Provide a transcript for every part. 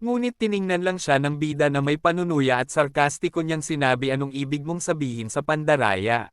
Ngunit tiningnan lang siya ng bida na may panunuya at sarkastiko niyang sinabi anong ibig mong sabihin sa pandaraya.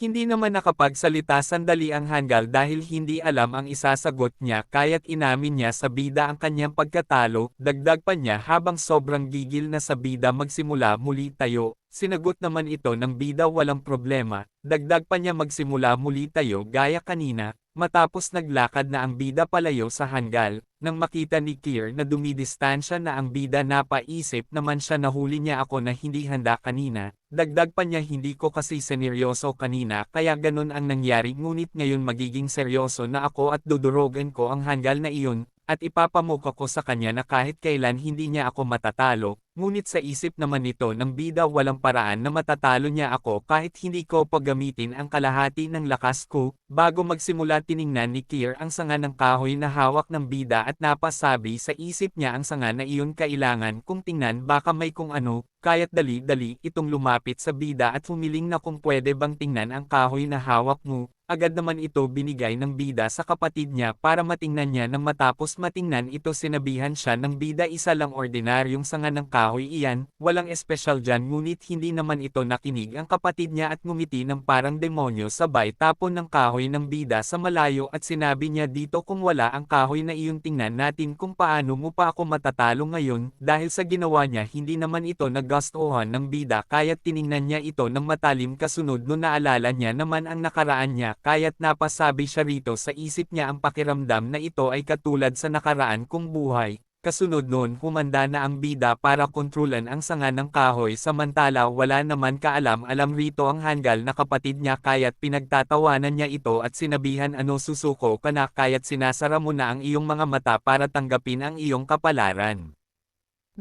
Hindi naman nakapagsalita sandali ang Hangul dahil hindi alam ang isasagot niya kaya't inamin niya sa bida ang kanyang pagkatalo, dagdag pa niya habang sobrang gigil na sa bida magsimula muli tayo, sinagot naman ito ng bida walang problema, dagdag pa niya magsimula muli tayo gaya kanina, matapos naglakad na ang bida palayo sa Hangul, nang makita ni Kier na dumidistansya na ang bida napaisip naman siya nahuli niya ako na hindi handa kanina. Dagdag pa niya hindi ko kasi seneryoso kanina kaya ganun ang nangyari ngunit ngayon magiging seryoso na ako at dudurogan ko ang Hangul na iyon, at ipapamuka ko sa kanya na kahit kailan hindi niya ako matatalo, ngunit sa isip naman nito ng bida walang paraan na matatalo niya ako kahit hindi ko paggamitin ang kalahati ng lakas ko, bago magsimula tiningnan ni Kier ang sanga ng kahoy na hawak ng bida at napasabi sa isip niya ang sanga na iyon kailangan kung tingnan baka may kung ano, kaya't dali-dali itong lumapit sa bida at humiling na kung pwede bang tingnan ang kahoy na hawak mo, agad naman ito binigay ng bida sa kapatid niya para matingnan niya nang matapos matingnan ito sinabihan siya ng bida isa lang ordinaryong sanga ng kahoy iyan, walang espesyal dyan ngunit hindi naman ito nakinig ang kapatid niya at ngumiti ng parang demonyo sabay tapon ng kahoy ng bida sa malayo at sinabi niya dito kung wala ang kahoy na iyong tingnan natin kung paano mo pa ako matatalo ngayon, dahil sa ginawa niya hindi naman ito nagustuhan ng bida kaya't tiningnan niya ito ng matalim kasunod no naalala niya naman ang nakaraan niya kaya't napasabi siya rito sa isip niya ang pakiramdam na ito ay katulad sa nakaraan kong buhay. Kasunod nun humanda na ang bida para kontrolan ang sanga ng kahoy samantala wala naman kaalam-alam rito ang Hangul na kapatid niya kaya't pinagtatawanan niya ito at sinabihan ano susuko ka na kaya't sinasara mo na ang iyong mga mata para tanggapin ang iyong kapalaran.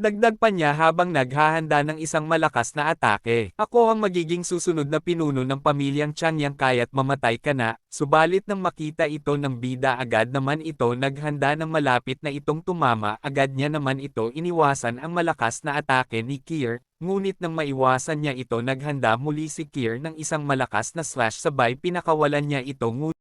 Dagdag pa niya habang naghahanda ng isang malakas na atake. Ako ang magiging susunod na pinuno ng pamilyang Changyang kaya't mamatay ka na, subalit nang makita ito ng bida agad naman ito naghanda ng malapit na itong tumama agad niya naman ito iniwasan ang malakas na atake ni Kier, ngunit nang maiwasan niya ito naghanda muli si Kier ng isang malakas na slash sabay pinakawalan niya ito ngunit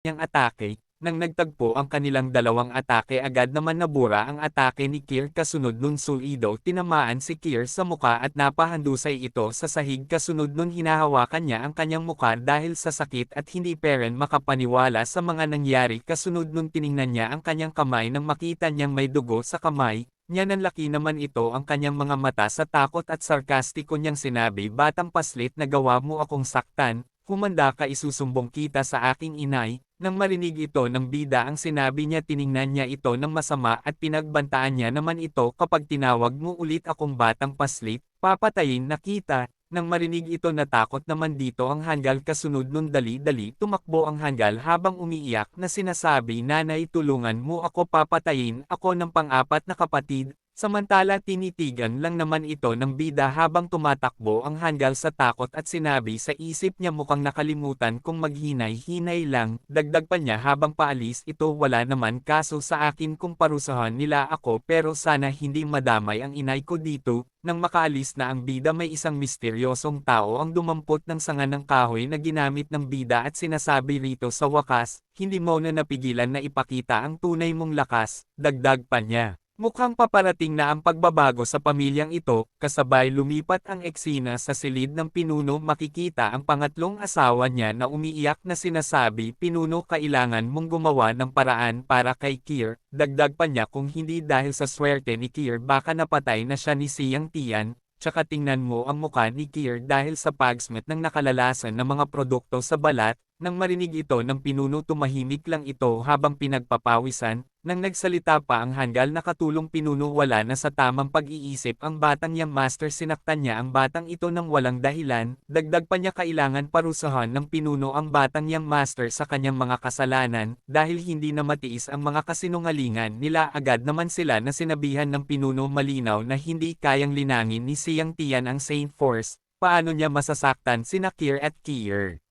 niyang atake. Nang nagtagpo ang kanilang dalawang atake agad naman nabura ang atake ni Kier kasunod nun sulido tinamaan si Kier sa muka at napahandusay ito sa sahig kasunod nun hinahawakan niya ang kanyang muka dahil sa sakit at hindi peren makapaniwala sa mga nangyari kasunod nun tiningnan niya ang kanyang kamay nang makita niyang may dugo sa kamay, niya nanlaki naman ito ang kanyang mga mata sa takot at sarkastiko niyang sinabi batang paslit na gawa mo akong saktan, humanda ka isusumbong kita sa aking inay. Nang marinig ito ng bida ang sinabi niya tiningnan niya ito ng masama at pinagbantaan niya naman ito kapag tinawag mo ulit akong batang paslit, papatayin na kita. Nang marinig ito natakot naman dito ang Hangul kasunod nun dali-dali tumakbo ang Hangul habang umiiyak na sinasabi nanay tulungan mo ako papatayin ako ng pang-apat na kapatid. Samantala tinitigan lang naman ito ng bida habang tumatakbo ang Hangul sa takot at sinabi sa isip niya mukhang nakalimutan kung maghinay-hinay lang, dagdag pa niya habang paalis ito wala naman kaso sa akin kung parusahan nila ako pero sana hindi madamay ang inay ko dito, nang makaalis na ang bida may isang misteryosong tao ang dumampot ng sanga ng kahoy na ginamit ng bida at sinasabi rito sa wakas, hindi mo na napigilan na ipakita ang tunay mong lakas, dagdag pa niya. Mukhang paparating na ang pagbabago sa pamilyang ito, kasabay lumipat ang eksena sa silid ng pinuno makikita ang pangatlong asawa niya na umiiyak na sinasabi pinuno kailangan mong gumawa ng paraan para kay Kier, dagdag pa niya kung hindi dahil sa swerte ni Kier baka napatay na siya ni Siyang Tian, tsaka tingnan mo ang mukha ni Kier dahil sa pagsmet ng nakalalasan ng mga produkto sa balat, nang marinig ito ng pinuno tumahimik lang ito habang pinagpapawisan. Nang nagsalita pa ang Hangul na katulong pinuno wala na sa tamang pag-iisip ang batang yang master sinaktan niya ang batang ito ng walang dahilan, dagdag pa niya kailangan parusahan ng pinuno ang batang yang master sa kanyang mga kasalanan, dahil hindi na matiis ang mga kasinungalingan nila agad naman sila na sinabihan ng pinuno malinaw na hindi kayang linangin ni Siyang Tian ang Saint Force, paano niya masasaktan sina Kier at Kier.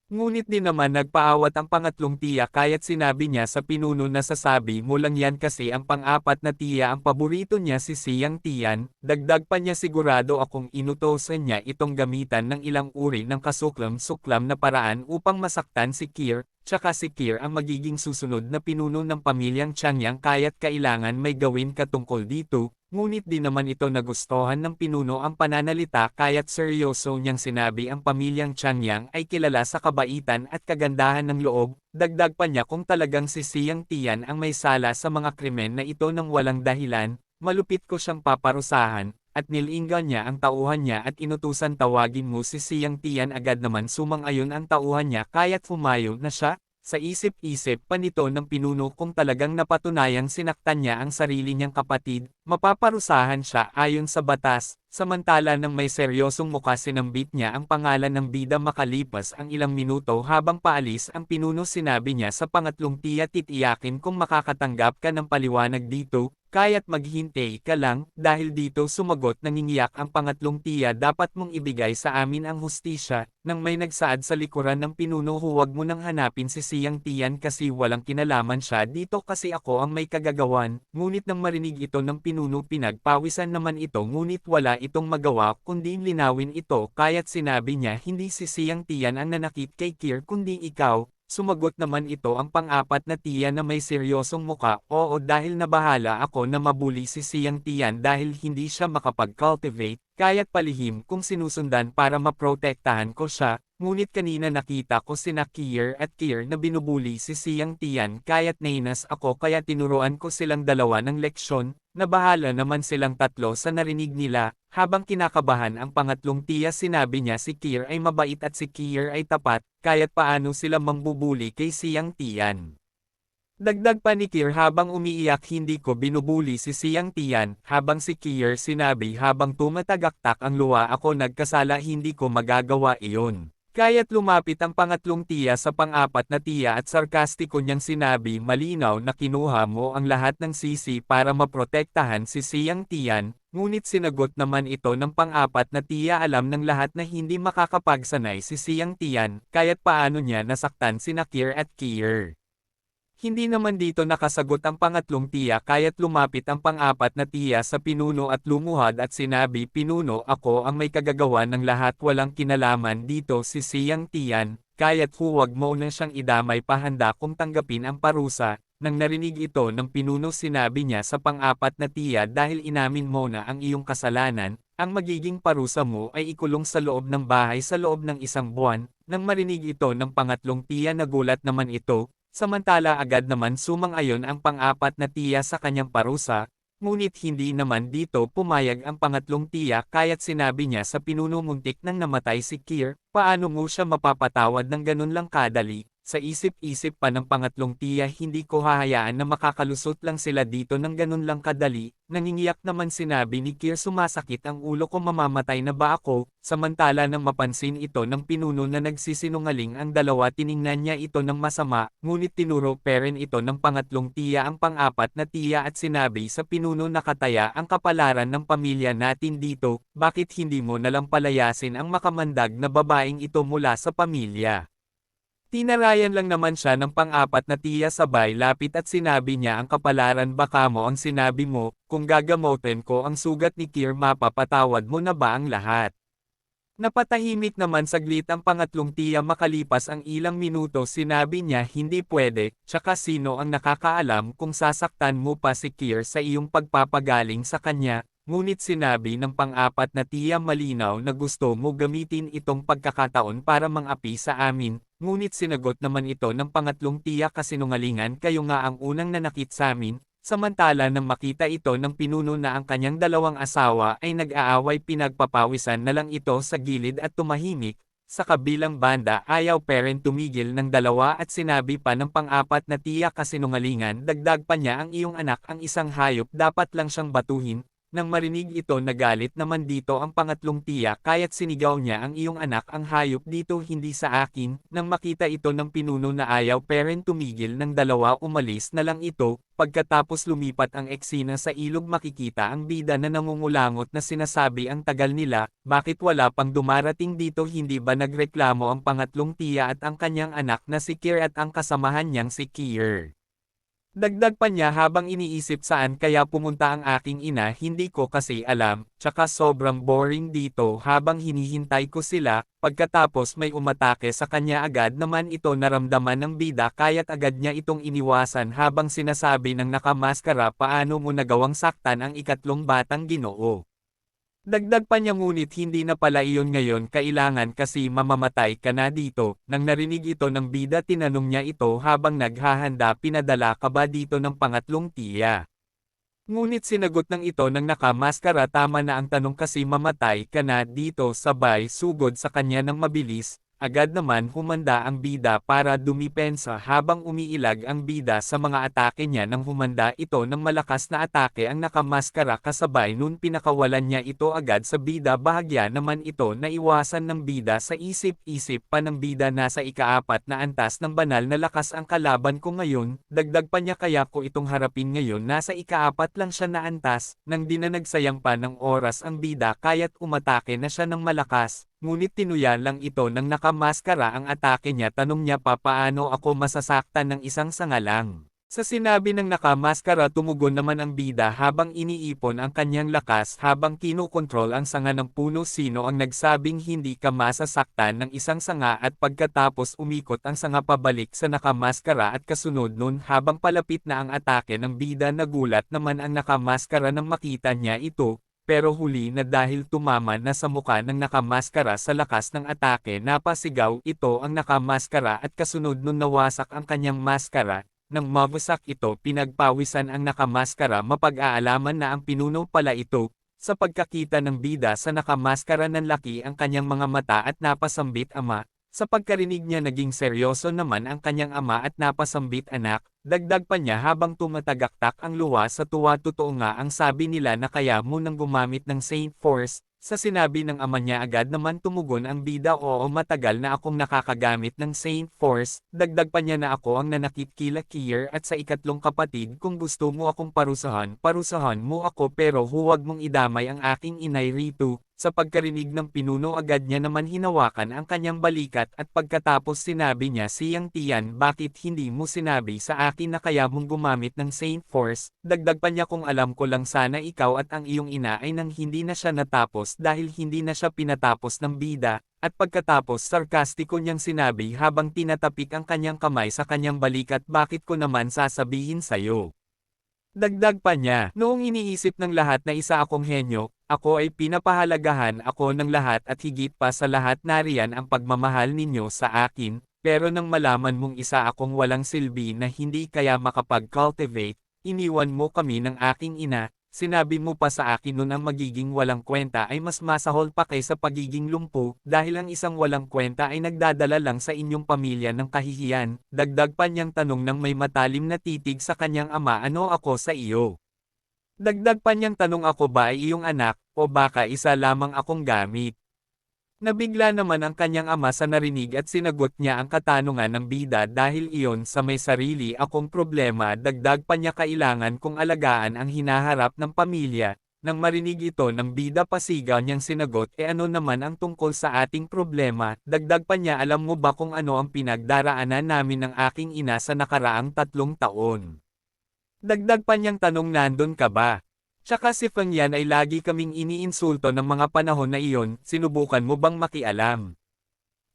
Ngunit din naman nagpaawat ang pangatlong tiya kaya't sinabi niya sa pinuno na sasabi mo lang yan kasi ang pang-apat na tiya ang paborito niya si Siyang Tiyan, dagdag pa niya sigurado akong inutosan niya itong gamitan ng ilang uri ng kasuklam-suklam na paraan upang masaktan si Kier, tsaka si Kier ang magiging susunod na pinuno ng pamilyang Changyang kaya't kailangan may gawin katungkol dito. Ngunit di naman ito nagustuhan ng pinuno ang pananalita kaya't seryoso niyang sinabi ang pamilyang Changyang ay kilala sa kabaitan at kagandahan ng loob, dagdag pa niya kung talagang si Siyang Tiyan ang may sala sa mga krimen na ito nang walang dahilan, malupit ko siyang paparusahan, at nilinggan niya ang tauhan niya at inutusan tawagin mo si Siyang Tiyan agad naman sumang-ayon ang tauhan niya kaya't fumayo na siya. Sa isip-isip pa nito ng pinuno kung talagang napatunayang sinaktan niya ang sarili niyang kapatid, mapaparusahan siya ayon sa batas, samantala nang may seryosong mukha sinambit niya ang pangalan ng bida makalipas ang ilang minuto habang paalis ang pinuno sinabi niya sa pangatlong tiya titiyakin kung makakatanggap ka ng paliwanag dito, kaya't maghintay ka lang, dahil dito sumagot nangingiyak ang pangatlong tiya dapat mong ibigay sa amin ang hustisya, nang may nagsaad sa likuran ng pinuno huwag mo nang hanapin si Siyang Tiyan kasi walang kinalaman siya dito kasi ako ang may kagagawan, ngunit nang marinig ito ng pinuno pinagpawisan naman ito ngunit wala itong magawa kundi linawin ito kaya't sinabi niya hindi si Siyang Tiyan ang nanakit kay Kier kundi ikaw. Sumagot naman ito ang pang-apat na tiya na may seryosong muka, oo dahil nabahala ako na mabuli si Siyang Tiyan dahil hindi siya makapag-cultivate, kaya't palihim kung sinusundan para maprotektahan ko siya, ngunit kanina nakita ko sina Kier at Kier na binubuli si Siyang Tiyan kaya't nainas ako kaya tinuruan ko silang dalawa ng leksyon, nabahala naman silang tatlo sa narinig nila, habang kinakabahan ang pangatlong tiya sinabi niya si Kier ay mabait at si Kier ay tapat, kaya't paano sila mambubuli kay Siyang Tiyan. Dagdag pa ni Kier habang umiiyak hindi ko binubuli si Siyang Tiyan, habang si Kier sinabi habang tumatagaktak ang luha ako nagkasala hindi ko magagawa iyon. Kaya't lumapit ang pangatlong tiya sa pang-apat na tiya at sarkastiko niyang sinabi malinaw na kinuha mo ang lahat ng sisi para maprotektahan si Siyang Tiyan, ngunit sinagot naman ito ng pang-apat na tiya alam ng lahat na hindi makakapagsanay si Siyang Tiyan, kaya't paano niya nasaktan sina Kier at Kier. Hindi naman dito nakasagot ang pangatlong tiya kaya't lumapit ang pang-apat na tiya sa pinuno at lumuhad at sinabi pinuno ako ang may kagagawan ng lahat walang kinalaman dito si Siyang Tiyan, kaya't huwag mo na siyang idamay pahanda kung tanggapin ang parusa. Nang narinig ito ng pinuno sinabi niya sa pang-apat na tiya dahil inamin mo na ang iyong kasalanan, ang magiging parusa mo ay ikulong sa loob ng bahay sa loob ng 1 buwan, nang marinig ito ng pangatlong tiya nagulat naman ito. Samantala agad naman sumang-ayon ang pang-apat na tiya sa kanyang parusa, ngunit hindi naman dito pumayag ang pangatlong tiya kaya't sinabi niya sa pinuno muntik nang namatay si Kier, paano mo siya mapapatawad ng ganun lang kadali, sa isip-isip pa ng pangatlong tiya hindi ko hahayaan na makakalusot lang sila dito ng ganun lang kadali, nangingiyak naman sinabi ni Kier sumasakit ang ulo ko mamamatay na ba ako, samantala nang mapansin ito ng pinuno na nagsisinungaling ang dalawa tiningnan niya ito ng masama, ngunit tinuro pa rin ito ng pangatlong tiya ang pang-apat na tiya at sinabi sa pinuno nakataya ang kapalaran ng pamilya natin dito, bakit hindi mo nalang palayasin ang makamandag na babaeng ito mula sa pamilya. Tinarayan lang naman siya ng pang-apat na tiya sabay lapit at sinabi niya ang kapalaran baka mo ang sinabi mo, kung gagamotin ko ang sugat ni Kier mapapatawad mo na ba ang lahat. Napatahimik naman saglit ang pangatlong tiya makalipas ang ilang minuto sinabi niya hindi pwede, tsaka sino ang nakakaalam kung sasaktan mo pa si Kier sa iyong pagpapagaling sa kanya, ngunit sinabi ng pang-apat na tiya malinaw na gusto mo gamitin itong pagkakataon para mang-api sa amin, ngunit sinagot naman ito ng pangatlong tiya kasinungalingan kayo nga ang unang nanakit sa amin, samantala nang makita ito ng pinuno na ang kanyang dalawang asawa ay nag-aaway pinagpapawisan na lang ito sa gilid at tumahimik, sa kabilang banda ayaw pa rin tumigil ng dalawa at sinabi pa ng pang-apat na tiya kasinungalingan dagdag pa niya ang iyong anak ang isang hayop dapat lang siyang batuhin, Nang marinig ito nagalit naman dito ang pangatlong tiya kaya't sinigaw niya ang iyong anak ang hayop dito hindi sa akin, nang makita ito ng pinuno na ayaw peren tumigil ng dalawa umalis na lang ito, pagkatapos lumipat ang eksena sa ilog makikita ang bida na nangungulangot na sinasabi ang tagal nila, bakit wala pang dumarating dito hindi ba nagreklamo ang pangatlong tiya at ang kanyang anak na si Kier at ang kasamahan niyang si Kier. Dagdag pa niya habang iniisip saan kaya pumunta ang aking ina hindi ko kasi alam, tsaka sobrang boring dito habang hinihintay ko sila, pagkatapos may umatake sa kanya agad naman ito naramdaman ng bida kaya't agad niya itong iniwasan habang sinasabi ng nakamaskara paano mo nagawang saktan ang ikatlong batang Ginoo. Dagdag pa niya ngunit hindi na pala iyon ngayon kailangan kasi mamamatay ka na dito, nang narinig ito ng bida tinanong niya ito habang naghahanda pinadala ka ba dito ng pangatlong tiya. Ngunit sinagot ng ito ng nakamaskara tama na ang tanong kasi mamatay ka na dito sabay sugod sa kanya ng mabilis. Agad naman humanda ang bida para dumipensa habang umiilag ang bida sa mga atake niya nang humanda ito ng malakas na atake ang nakamaskara kasabay nun pinakawalan niya ito agad sa bida bahagya naman ito naiwasan ng bida sa isip-isip pa ng bida nasa ikaapat na antas ng banal na lakas ang kalaban ko ngayon, dagdag pa niya kaya ko itong harapin ngayon nasa ikaapat lang siya na antas, nang di na nagsayang pa ng oras ang bida kaya't umatake na siya ng malakas. Ngunit tinuya lang ito ng nakamaskara ang atake niya tanong niya pa paano ako masasaktan ng isang sanga lang. Sa sinabi ng nakamaskara tumugon naman ang bida habang iniipon ang kanyang lakas habang kinukontrol ang sanga ng puno sino ang nagsabing hindi ka masasaktan ng isang sanga at pagkatapos umikot ang sanga pabalik sa nakamaskara at kasunod nun habang palapit na ang atake ng bida nagulat naman ang nakamaskara nang makita niya ito. Pero huli na dahil tumama na sa muka ng nakamaskara sa lakas ng atake napasigaw ito ang nakamaskara at kasunod nun nawasak ang kanyang maskara, nang mawasak ito pinagpawisan ang nakamaskara mapag-aalaman na ang pinuno pala ito, sa pagkakita ng bida sa nakamaskara ng laki ang kanyang mga mata at napasambit ama. Sa pagkarinig niya naging seryoso naman ang kanyang ama at napasambit anak, dagdag pa niya habang tumatagaktak ang luha sa tuwa totoo nga ang sabi nila na kaya mo nang gumamit ng Saint Force, sa sinabi ng ama niya agad naman tumugon ang bida oo matagal na akong nakakagamit ng Saint Force, dagdag pa niya na ako ang nanakit kila Kier at sa ikatlong kapatid kung gusto mo akong parusahan mo ako pero huwag mong idamay ang aking inay rito. Sa pagkarinig ng pinuno agad niya naman hinawakan ang kanyang balikat at pagkatapos sinabi niya siyang tiyan bakit hindi mo sinabi sa akin na kaya mong gumamit ng Saint Force, dagdag pa niya kung alam ko lang sana ikaw at ang iyong ina ay nang hindi na siya natapos dahil hindi na siya pinatapos ng bida, at pagkatapos sarkastiko niyang sinabi habang tinatapik ang kanyang kamay sa kanyang balikat bakit ko naman sasabihin sa'yo. Dagdag pa niya, noong iniisip ng lahat na isa akong henyo, ako ay pinapahalagahan ako ng lahat at higit pa sa lahat nariyan ang pagmamahal ninyo sa akin, pero nang malaman mong isa akong walang silbi na hindi kaya makapag-cultivate, iniwan mo kami ng aking ina, sinabi mo pa sa akin noon ang magiging walang kwenta ay mas masahol pa kaysa pagiging lumpo, dahil ang isang walang kwenta ay nagdadala lang sa inyong pamilya ng kahihiyan, dagdag pa niyang tanong ng may matalim na titig sa kanyang ama ano ako sa iyo. Dagdag pa niyang tanong ako ba ay iyong anak, o baka isa lamang akong gamit. Nabigla naman ang kanyang ama sa narinig at sinagot niya ang katanungan ng bida dahil iyon sa may sarili akong problema dagdag pa niya kailangan kong alagaan ang hinaharap ng pamilya. Nang marinig ito ng bida pasigaw niyang sinagot ano naman ang tungkol sa ating problema, dagdag pa niya alam mo ba kung ano ang pinagdaraanan namin ng aking ina sa nakaraang 3 taon. Dagdag pa niyang tanong nandun ka ba? Tsaka si Feng Yan ay lagi kaming iniinsulto ng mga panahon na iyon, sinubukan mo bang makialam?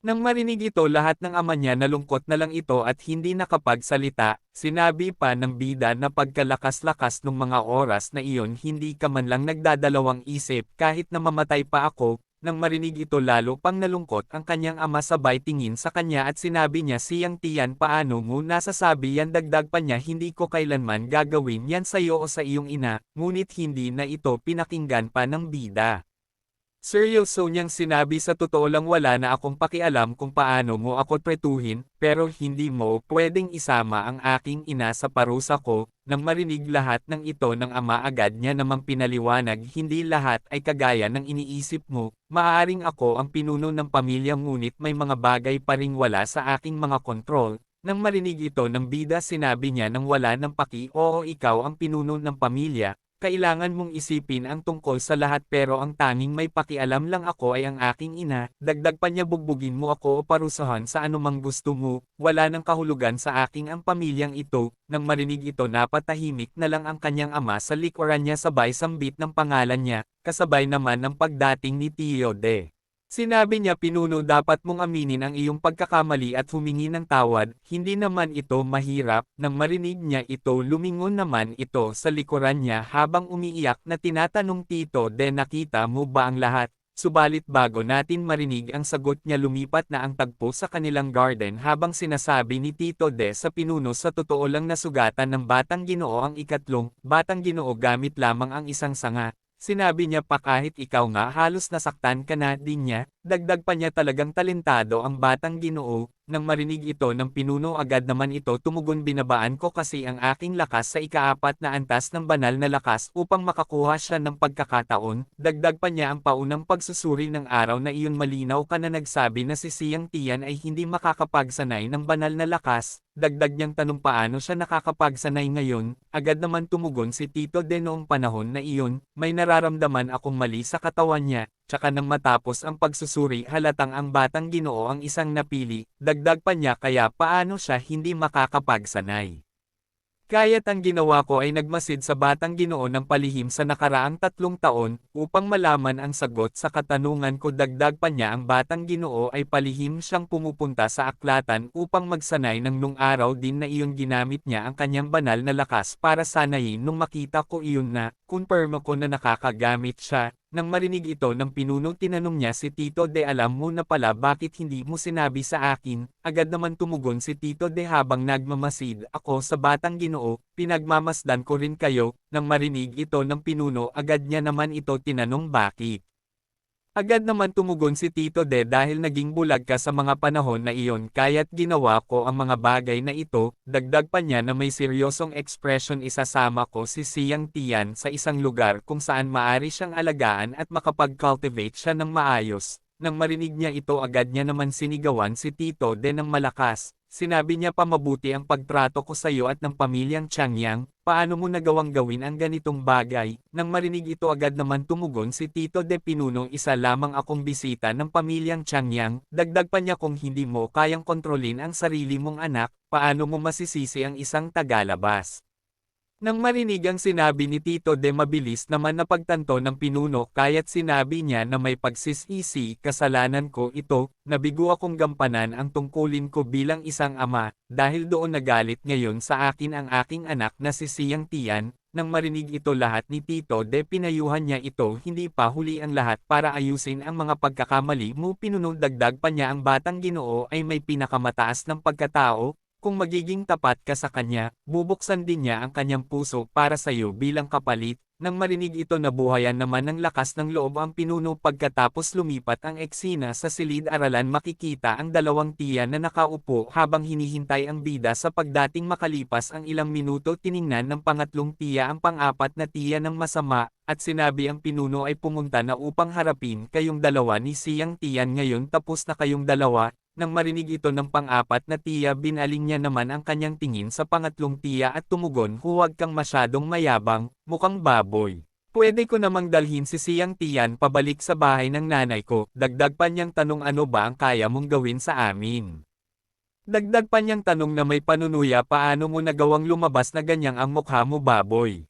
Nang marinig ito lahat ng ama niya nalungkot na lang ito at hindi nakapagsalita, sinabi pa ng bida na pagkalakas-lakas ng mga oras na iyon hindi ka man lang nagdadalawang isip kahit na mamatay pa ako. Nang marinig ito lalo pang nalungkot ang kanyang ama sabay tingin sa kanya at sinabi niya siyang tiyan paano mo nasasabi yan dagdag pa niya hindi ko kailanman gagawin yan sa iyo o sa iyong ina, ngunit hindi na ito pinakinggan pa ng bida. Seryoso niyang sinabi, sa totoo lang wala na akong pakialam kung paano mo ako tretuhin, pero hindi mo pwedeng isama ang aking ina sa parusa ko. Nang marinig lahat ng ito ng ama, agad niya namang pinaliwanag, hindi lahat ay kagaya ng iniisip mo. Maaaring ako ang pinuno ng pamilya, ngunit may mga bagay pa ring wala sa aking mga kontrol. Nang marinig ito ng bida, sinabi niya nang wala ng paki, oo, ikaw ang pinuno ng pamilya. Kailangan mong isipin ang tungkol sa lahat, pero ang tanging may pakialam lang ako ay ang aking ina. Dagdag pa niya, bugbugin mo ako o parusahan sa anumang gusto mo, wala nang kahulugan sa aking ang pamilyang ito. Nang marinig ito, napatahimik na lang ang kanyang ama sa likuran niya, sabay sambit ng pangalan niya, kasabay naman ng pagdating ni Tio De. Sinabi niya, pinuno, dapat mong aminin ang iyong pagkakamali at humingi ng tawad, hindi naman ito mahirap. Nang marinig niya ito, lumingon naman ito sa likuran niya habang umiiyak na tinatanong, Tito De, nakita mo ba ang lahat? Subalit bago natin marinig ang sagot niya, lumipat na ang tagpo sa kanilang garden habang sinasabi ni Tito De sa pinuno, sa totoo lang nasugatan ng Batang Ginoo ang ikatlong Batang Ginoo gamit lamang ang isang sanga. Sinabi niya pa, kahit ikaw nga halos nasaktan ka na din niya. Dagdag pa niya, talagang talentado ang Batang Ginoo. Nang marinig ito ng pinuno, agad naman ito tumugon, binabaan ko kasi ang aking lakas sa ikaapat na antas ng banal na lakas upang makakuha siya ng pagkakataon. Dagdag pa niya, ang paunang pagsusuri ng araw na iyon, malinaw ka na nagsabi na si Siang Tian ay hindi makakapagsanay ng banal na lakas. Dagdag niyang tanong, paano siya nakakapagsanay ngayon? Agad naman tumugon si Tito De, noong panahon na iyon, may nararamdaman akong mali sa katawan niya. Tsaka nang matapos ang pagsusuri, halatang ang Batang Ginoo ang isang napili. Dagdag pa niya, kaya paano siya hindi makakapagsanay? Kaya't ang ginawa ko ay nagmasid sa Batang Ginoo ng palihim sa nakaraang 3 taon, upang malaman ang sagot sa katanungan ko. Dagdag pa niya, ang Batang Ginoo ay palihim siyang pumupunta sa aklatan upang magsanay, ng nung araw din na iyon ginamit niya ang kanyang banal na lakas para sanayin. Nung makita ko iyon, na kumpirma ko na nakakagamit siya. Nang marinig ito ng pinuno, tinanong niya si Tito De, alam mo na pala, bakit hindi mo sinabi sa akin? Agad naman tumugon si Tito De, habang nagmamasid ako sa Batang Ginoo, pinagmamasdan ko rin kayo. Nang marinig ito ng pinuno, agad niya naman ito tinanong, bakit? Agad naman tumugon si Tito De, dahil naging bulag ka sa mga panahon na iyon, kaya't ginawa ko ang mga bagay na ito. Dagdag pa niya na may seryosong ekspresyon, isasama ko si Siang Tian sa isang lugar kung saan maari siyang alagaan at makapag-cultivate siya ng maayos. Nang marinig niya ito, agad niya naman sinigawan si Tito De ng malakas. Sinabi niya pa, mabuti ang pagtrato ko sa iyo at ng pamilyang Changyang, paano mo nagawang gawin ang ganitong bagay? Nang marinig ito, agad naman tumugon si Tito De, pinuno, isa lamang akong bisita ng pamilyang Changyang. Dagdag pa niya, kung hindi mo kayang kontrolin ang sarili mong anak, paano mo masisisi ang isang tagalabas? Nang marinig ang sinabi ni Tito De, mabilis naman napagtanto ng pinuno, kaya't sinabi niya na may pagsisisi, kasalanan ko ito, nabigo akong gampanan ang tungkulin ko bilang isang ama, dahil doon nagalit ngayon sa akin ang aking anak na si Siang Tian. Nang marinig ito lahat ni Tito De, pinayuhan niya ito, hindi pa huli ang lahat para ayusin ang mga pagkakamali mo, pinuno. Dagdag pa niya, ang Batang Ginoo ay may pinakamataas ng pagkatao. Kung magiging tapat ka sa kanya, bubuksan din niya ang kanyang puso para sa iyo bilang kapalit. Nang marinig ito, nabuhayan naman ng lakas ng loob ang pinuno. Pagkatapos lumipat ang eksena sa silid-aralan, makikita ang dalawang tiya na nakaupo habang hinihintay ang bida. Sa pagdating makalipas ang ilang minuto, tiningnan ng pangatlong tiya ang pang-apat na tiya ng masama, at sinabi ang pinuno ay pumunta na upang harapin kayong dalawa ni Siang Tian ngayon, tapos na kayong dalawa. Nang marinig ito ng pang-apat na tiya, binaling niya naman ang kanyang tingin sa pangatlong tiya at tumugon, huwag kang masyadong mayabang, mukhang baboy. Pwede ko namang dalhin si Siang Tian pabalik sa bahay ng nanay ko. Dagdag pa niyang tanong, ano ba ang kaya mong gawin sa amin? Dagdag pa niyang tanong na may panunuya, paano mo nagawang lumabas na ganyang ang mukha mo, baboy?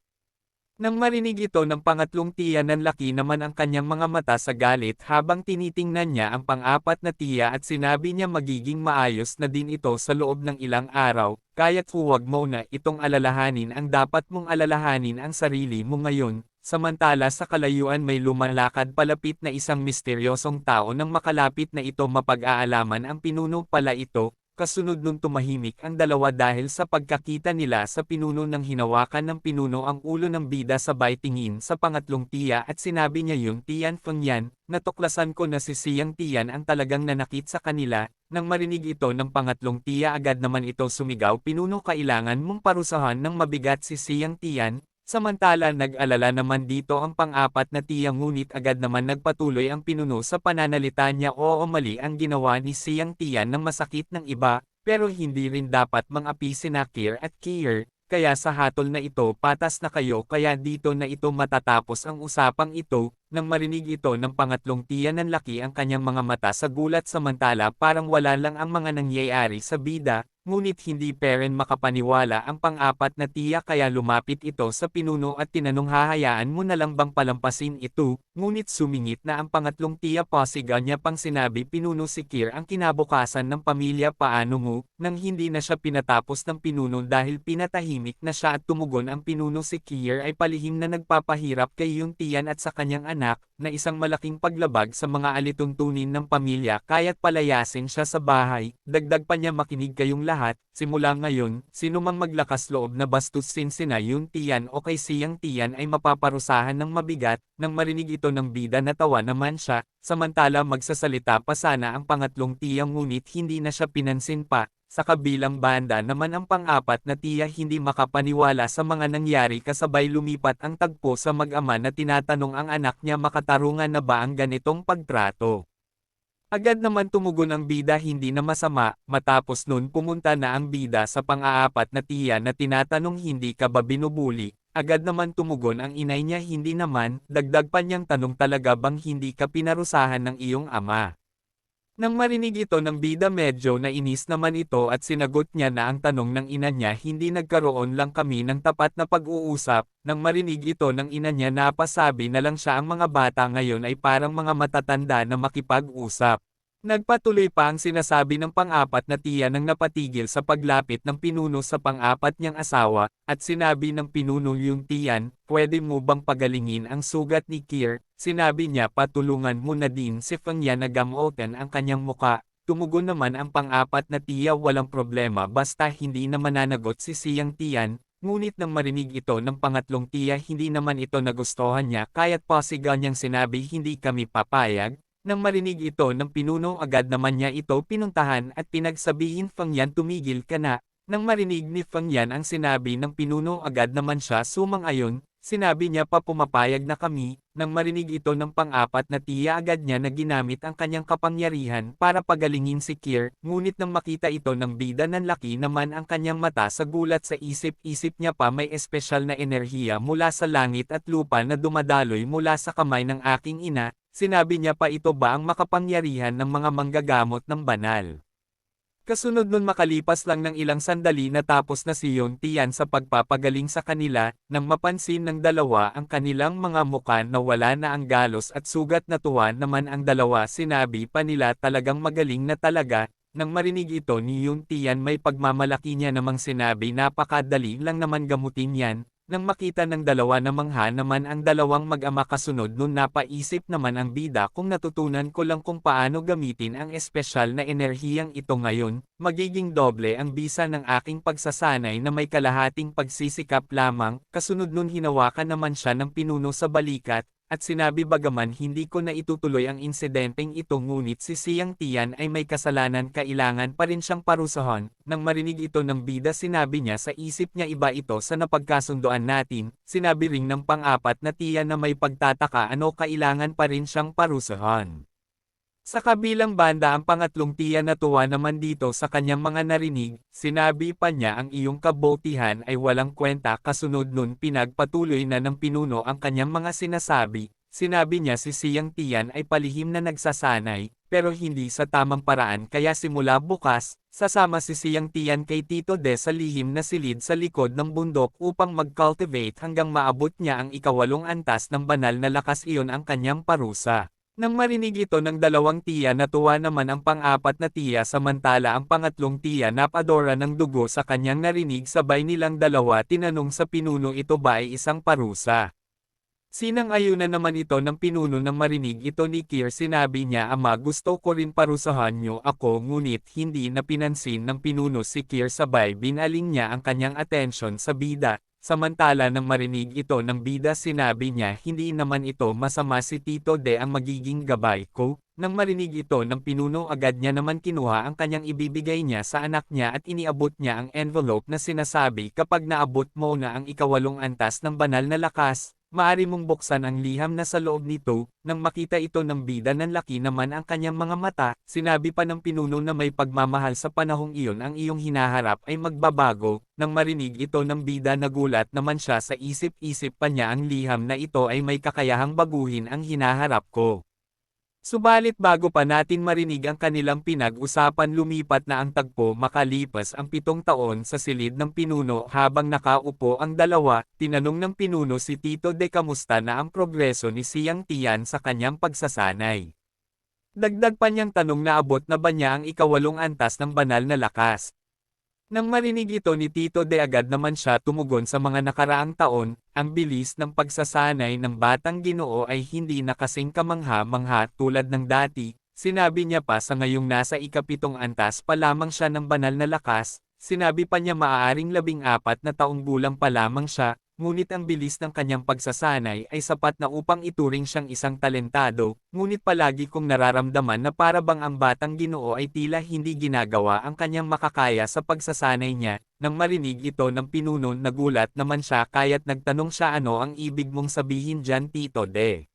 Nang marinig ito ng pangatlong tiya, nanlaki naman ang kanyang mga mata sa galit habang tinitingnan niya ang pang-apat na tiya, at sinabi niya, magiging maayos na din ito sa loob ng ilang araw, kaya't huwag mo na itong alalahanin, ang dapat mong alalahanin ang sarili mo ngayon. Samantala sa kalayuan, may lumalakad palapit na isang misteryosong tao. Nang makalapit na ito, mapag-aalaman ang pinuno pala ito. kasunod nun tumahimik ang dalawa dahil sa pagkakita nila sa pinuno nang hinawakan ng pinuno ang ulo ng bida sabay tingin sa pangatlong tiya at sinabi niya yung Tian Fengyan, natuklasan ko na si Siyang Tian ang talagang nanakit sa kanila. Nang marinig ito ng pangatlong tiya agad naman ito sumigaw, pinuno kailangan mong parusahan ng mabigat si Siyang Tian. Samantala nag-alala naman dito ang pang-apat na tiya ngunit agad naman nagpatuloy ang pinuno sa pananalita niya, oo mali ang ginawa ni Siyang Tian ng masakit ng iba, pero hindi rin dapat mang-api sina Kier at Kier, kaya sa hatol na ito patas na kayo kaya dito na ito matatapos ang usapang ito. Nang marinig ito ng pangatlong tiya nanlaki ang kanyang mga mata sa gulat samantala parang wala lang ang mga nangyayari sa bida. Ngunit hindi pa rin makapaniwala ang pang-apat na tiya kaya lumapit ito sa pinuno at tinanong hahayaan mo na lang bang palampasin ito, ngunit sumingit na ang pangatlong tiya pasiga niya pang sinabi pinuno si Kier ang kinabukasan ng pamilya paano mo, nang hindi na siya pinatapos ng pinuno dahil pinatahimik na siya at tumugon ang pinuno si Kier ay palihim na nagpapahirap kay yung tiyan at sa kanyang anak, na isang malaking paglabag sa mga alituntunin ng pamilya kaya't palayasin siya sa bahay, dagdag pa niya makinig kayong lahat, simula ngayon, sino mang maglakas loob na bastusin sina yung tiyan o kay Siyang Tiyan ay mapaparusahan ng mabigat, nang marinig ito ng bida natawa naman siya, samantala magsasalita pa sana ang pangatlong tiya ngunit hindi na siya pinansin pa. Sa kabilang banda naman ang pang-apat na tiya hindi makapaniwala sa mga nangyari kasabay lumipat ang tagpo sa mag-ama na tinatanong ang anak niya makatarungan na ba ang ganitong pagtrato. Agad naman tumugon ang bida hindi na masama, matapos nun pumunta na ang bida sa pang-aapat na tiya na tinatanong hindi ka ba binubuli, agad naman tumugon ang inay niya hindi naman, dagdag pa niyang tanong talaga bang hindi ka pinarusahan ng iyong ama. Nang marinig ito ng bida medyo nainis naman ito at sinagot niya na ang tanong ng ina niya hindi nagkaroon lang kami ng tapat na pag-uusap, nang marinig ito ng ina niya napasabi na lang siya ang mga bata ngayon ay parang mga matatanda na makipag-usap. Nagpatuloy pa ang sinasabi ng pang-apat na tiya nang napatigil sa paglapit ng pinuno sa pang-apat niyang asawa, at sinabi ng pinuno yung tiyan, pwede mo bang pagalingin ang sugat ni Kier? Sinabi niya patulungan mo na din si Fengyan na gamutin ang kanyang muka. Tumugon naman ang pang-apat na tiya walang problema basta hindi na mananagot si Siyang Tiyan, ngunit nang marinig ito ng pangatlong tiya hindi naman ito nagustuhan niya kaya't pasigaw niyang sinabi hindi kami papayag. Nang marinig ito ng pinuno agad naman niya ito pinuntahan at pinagsabihin Fengyan tumigil ka na. Nang marinig ni Fengyan ang sinabi ng pinuno agad naman siya sumang-ayon, sinabi niya pa pumapayag na kami. Nang marinig ito ng pang-apat na tiya agad niya na ginamit ang kanyang kapangyarihan para pagalingin si Kier, ngunit nang makita ito ng bida nanlaki naman ang kanyang mata sa gulat sa isip-isip niya pa may espesyal na enerhiya mula sa langit at lupa na dumadaloy mula sa kamay ng aking ina. Sinabi niya pa ito ba ang makapangyarihan ng mga manggagamot ng banal. Kasunod nun makalipas lang ng ilang sandali natapos na si Yon Tian sa pagpapagaling sa kanila, nang mapansin ng dalawa ang kanilang mga mukha na wala na ang galos at sugat na tuwa naman ang dalawa sinabi pa nila talagang magaling na talaga. Nang marinig ito ni Yon Tian may pagmamalaki niya namang sinabi napakadali lang naman gamutin yan. Nang makita ng dalawa na mangha naman ang dalawang mag-ama kasunod nun napaisip naman ang bida kung natutunan ko lang kung paano gamitin ang espesyal na enerhiyang ito ngayon, magiging doble ang bisa ng aking pagsasanay na may kalahating pagsisikap lamang, kasunod nun hinawakan naman siya ng pinuno sa balikat, at sinabi bagaman hindi ko na itutuloy ang insidenteng ito ngunit si Siyang Tiyan ay may kasalanan kailangan pa rin siyang parusahan. Nang marinig ito ng bida sinabi niya sa isip niya iba ito sa napagkasundoan natin, sinabi ring ng pang-apat na tiya na may pagtataka ano kailangan pa rin siyang parusahan. Sa kabilang banda ang pangatlong tiya natuwa naman dito sa kanyang mga narinig, sinabi pa niya ang iyong kabutihan ay walang kwenta kasunod nun pinagpatuloy na ng pinuno ang kanyang mga sinasabi, sinabi niya si Siyang Tiyan ay palihim na nagsasanay, pero hindi sa tamang paraan kaya simula bukas, sasama si Siyang Tiyan kay Tito De sa lihim na silid sa likod ng bundok upang mag-cultivate hanggang maabot niya ang ikawalong antas ng banal na lakas iyon ang kanyang parusa. Nang marinig ito ng dalawang tiya natuwa naman ang pang-apat na tiya samantala ang pangatlong tiya napadora ng dugo sa kanyang narinig sabay nilang dalawa tinanong sa pinuno ito ba ay isang parusa. Sinang-ayunan naman ito ng pinuno nang marinig ito ni Kier. Sinabi niya, Ama, gusto ko rin parusahan niyo ako, ngunit hindi na pinansin ng pinuno si Kier, sabay binaling niya ang kanyang atensyon sa bida. Samantala nang marinig ito ng bida, sinabi niya, hindi naman ito masama, si Tito De ang magiging gabay ko. Nang marinig ito ng pinuno, agad niya naman kinuha ang kanyang ibibigay niya sa anak niya at iniabot niya ang envelope na sinasabi, kapag naabot mo na ang ikawalong antas ng banal na lakas, maaari mong buksan ang liham na sa loob nito. Nang makita ito ng bida, nanlaki naman ang kanyang mga mata. Sinabi pa ng pinuno na may pagmamahal, sa panahong iyon ang iyong hinaharap ay magbabago. Nang marinig ito ng bida, nagulat naman siya, sa isip-isip pa niya, ang liham na ito ay may kakayahang baguhin ang hinaharap ko. Subalit bago pa natin marinig ang kanilang pinag-usapan, lumipat na ang tagpo. Makalipas ang 7 taon sa silid ng pinuno, habang nakaupo ang dalawa, tinanong ng pinuno si Tito De kamusta na ang progreso ni Siang Tian sa kanyang pagsasanay. Dagdag pa niyang tanong, naabot na ba niya ang ikawalong antas ng banal na lakas? Nang marinig ito ni Tito De, agad naman siya tumugon, sa mga nakaraang taon, ang bilis ng pagsasanay ng batang Ginoo ay hindi na kasing kamangha-mangha tulad ng dati. Sinabi niya pa, sa ngayong nasa ikapitong antas pa lamang siya ng banal na lakas. Sinabi pa niya, maaaring 14 na taong gulang pa lamang siya, ngunit ang bilis ng kanyang pagsasanay ay sapat na upang ituring siyang isang talentado. Ngunit palagi kong nararamdaman na para bang ang batang Ginoo ay tila hindi ginagawa ang kanyang makakaya sa pagsasanay niya. Nang marinig ito ng pinuno, nagulat naman siya, kaya't nagtanong siya, ano ang ibig mong sabihin diyan, Tito De?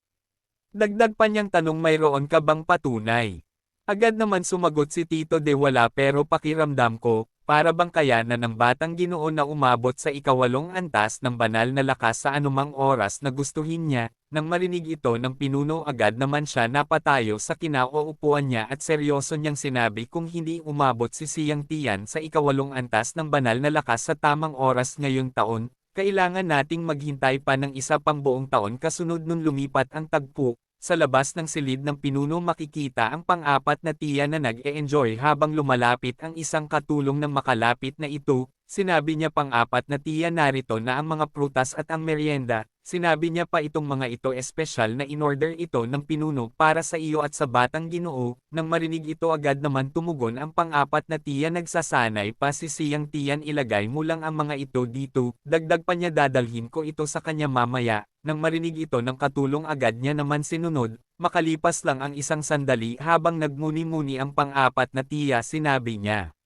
Dagdag pa niyang tanong, mayroon ka bang patunay? Agad naman sumagot si Tito De, wala, pero pakiramdam ko, para bang kayanan ng batang Ginoo na umabot sa ikawalong antas ng banal na lakas sa anumang oras na gustuhin niya. Nang marinig ito ng pinuno, agad naman siya napatayo sa kinauupuan niya at seryoso niyang sinabi, kung hindi umabot si Siang Tian sa ikawalong antas ng banal na lakas sa tamang oras ngayong taon, kailangan nating maghintay pa ng isa pang buong taon. Kasunod nun lumipat ang tagpo. Sa labas ng silid ng pinuno, makikita ang pang-apat na tiya na nag-e-enjoy habang lumalapit ang isang katulong ng makalapit na ito. Sinabi niya, pang-apat na tiya, narito na ang mga prutas at ang merienda. Sinabi niya pa, itong mga ito espesyal na in-order ito ng pinuno para sa iyo at sa batang Ginoo. Nang marinig ito, agad naman tumugon ang pang-apat na tiya, nagsasanay pa si Siang Tian, ilagay mo lang ang mga ito dito. Dagdag pa niya, dadalhin ko ito sa kanya mamaya. Nang marinig ito ng katulong, agad niya naman sinunod. Makalipas lang ang isang sandali, habang nagmuni-muni ang pang-apat na tiya, sinabi niya,